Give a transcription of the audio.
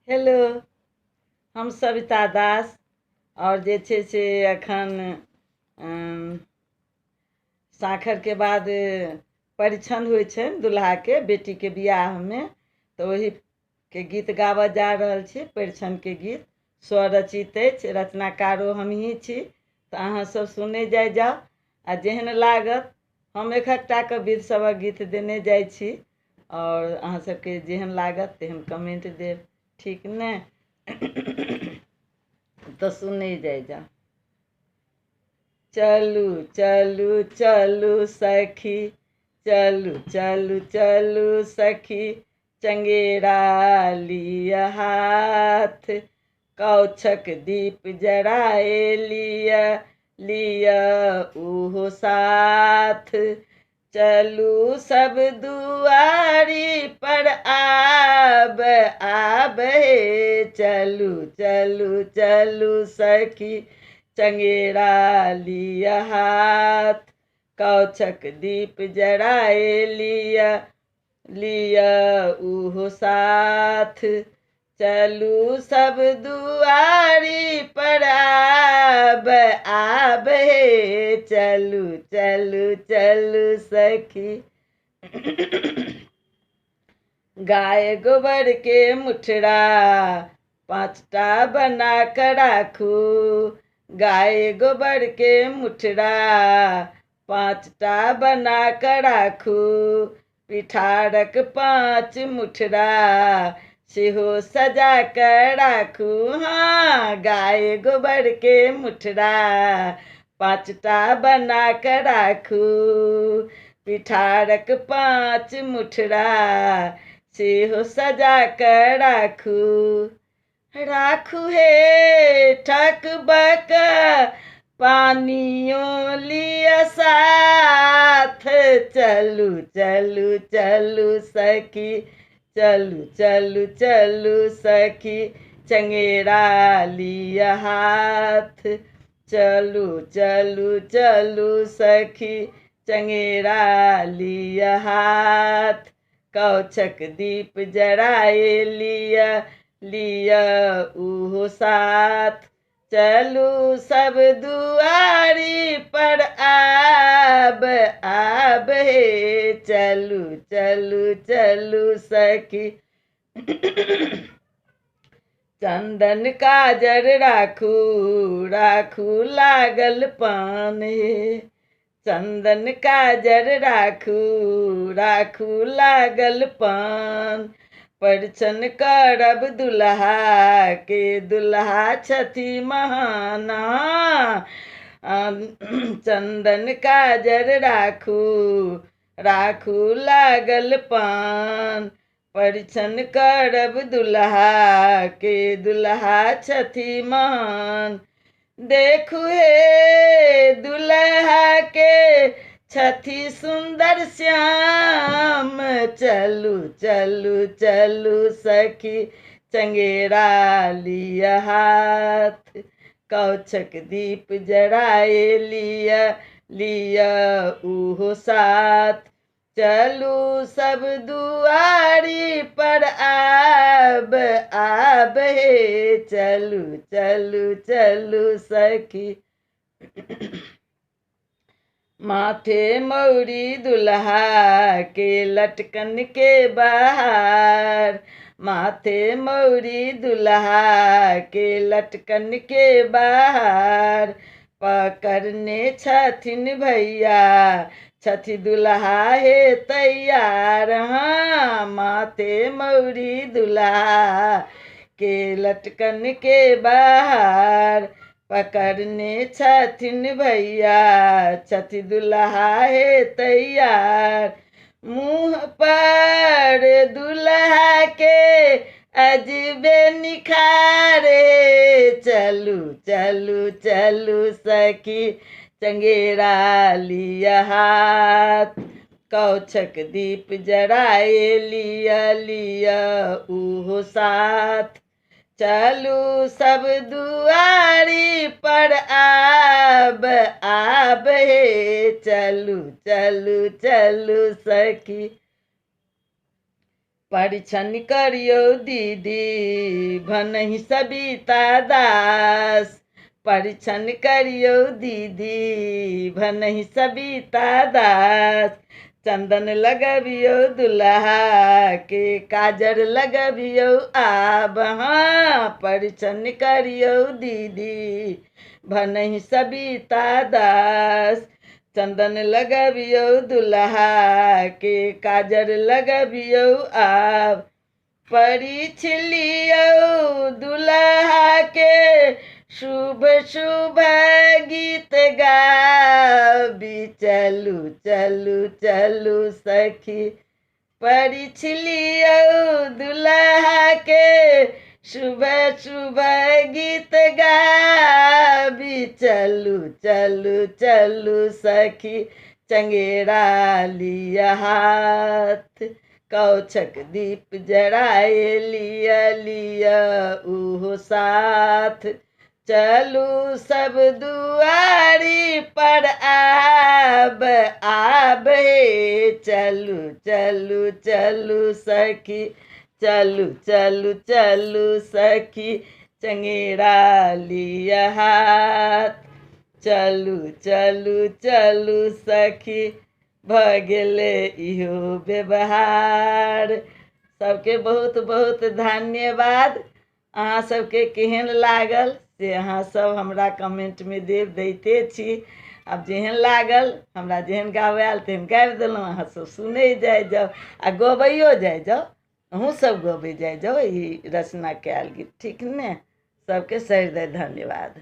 Hello, हम सविता दास और जे छै से एखन साखरके बाद परिछन होइ छनि दुल्हाके बेटीके बियाहमे, तऽ ओहीके गीत गाबऽ जा रहल छी। परिछनके गीत स्वरचित अछि, रचनाकारो हमही छी। तऽ अहाँसब सुनै जाउ आ जेहन लागत, हम एकटाके विध सभक गीत देने जाइ छी और अहाँ सबके जेहन लागत तेहन कमेंट देब, ठीक ने? तो सुनै जाओ। चलू चलू चलू सखी, चलू चलू चलू सखी, चंगेरा लिया हाथ, कौछक दीप जराए लिया लिया उहो साथ। चलू सब दुआरी पर आब आब हे, चलू चलू चलू सखी, चंगेरा लिया हाथ, कौछक दीप जराए लिया लिया उहो साथ। चलू सब दुआरी पर आब आब हे, चलू चलू चलू सखी। गाय गोबर के मुठरा 5टा बना कर राखू, गाय गोबर के मुठरा 5टा बना कर राखू, पिठारक 5 मुठरा सेहो सजा कर राखू। हाँ, गाय गोबर के मुठरा 5टा बना कर राखू, पिठारक 5 मुठरा सेहो सजा कर राखू। राखू हे ठकबक पानियों लिया साथ, चलू चलू चलू सखी, चलू चलू चलू सखी, चंगेरा लिया हाथ, चलू चलू चलू सखी, चंगेरा लिया हाथ, कौछक दीप जराए लिया लिया उहो साथ। चलू सब दुआरी पर आब आब हे, चलू चलू चलू सखी। चंदन काजर राखू राखू लागल पान हे, चंदन काजर राखू राखू लागल पान, परिछन करब दुल्हा के दुल्हा छथि महान। चंदन काजर राखू राखू लागल पान, परिछन करब दुल्हा के दुल्हा छथि महान। देखू हे दुल्हा के छथि सुंदर श्याम, चलू चलू चलू सखी, चंगेरा लिया हाथ, कौछक दीप जराए लिया लिया उहो साथ। चलू सब दुआरी पर आब आब हे, चलू चलू चलू सखी। माथे मौरी दुल्हा के लटकन के बाहर, माथे मौरी दुल्हा के लटकन के बाहर, पकड़ने छथिन भैया छथि दुल्हा हे तैयार। हाँ, माथे मौरी दुल्हा के लटकन के बाहर, पकड़ने छथिन भैया छथि दुल्हा हे तैयार। मुँह पर दुल्हा के अजबे निखारे, चलू चलू चलू सखी, चंगेरा लिया हाथ, कौछक दीप जराए लिया लिया उहो साथ। चलू सब दुआरी पर आब आब हे, चलू चलू चलू सखी। परिछन करियो दीदी भनहि सबिता दास। परिछन करियो दीदी भनहि सबिता दास। चंदन लगबियो दुल्हा के काजर लगबियो आब। हाँ परिछन करियो दीदी भनहि सबिता दास। चंदन लगबियो दुल्हा के काजर लगबियो आब। परिछ लियो दुल्हा के शुभ शुभ गीत गाबी। चलू चलू चलू सखी परिछ लियो दुल्हा के शुभ शुभ गीत गाबी। चलू चलू चलू सखी चंगेरा लिया हाथ। कौछक दीप जराए लिया लिया उहो साथ। चलू सब दुआरी पर आब आब हे। चलू चलू चलू सखी चलू चलू चलू सखी चंगेरा लिया हाथ। चलू चलू चलू सखी भ गेले इहो व्यवहार। सबके बहुत बहुत धन्यवाद। अहाँ सबके केहन लागल से अहाँ सब हमरा कमेंट में दैते छी। आब जेहन लागल हमरा जेहन गाबै आयल तेहन गाबि देलहुँ। अहाँ सब सुनै जाइ जाउ आ गबैयो जाइ जाउ। अहूँ सब गबै जाइ जाउ ई रचना कयल गीत। ठीक ने। सबके सही धन्यवाद।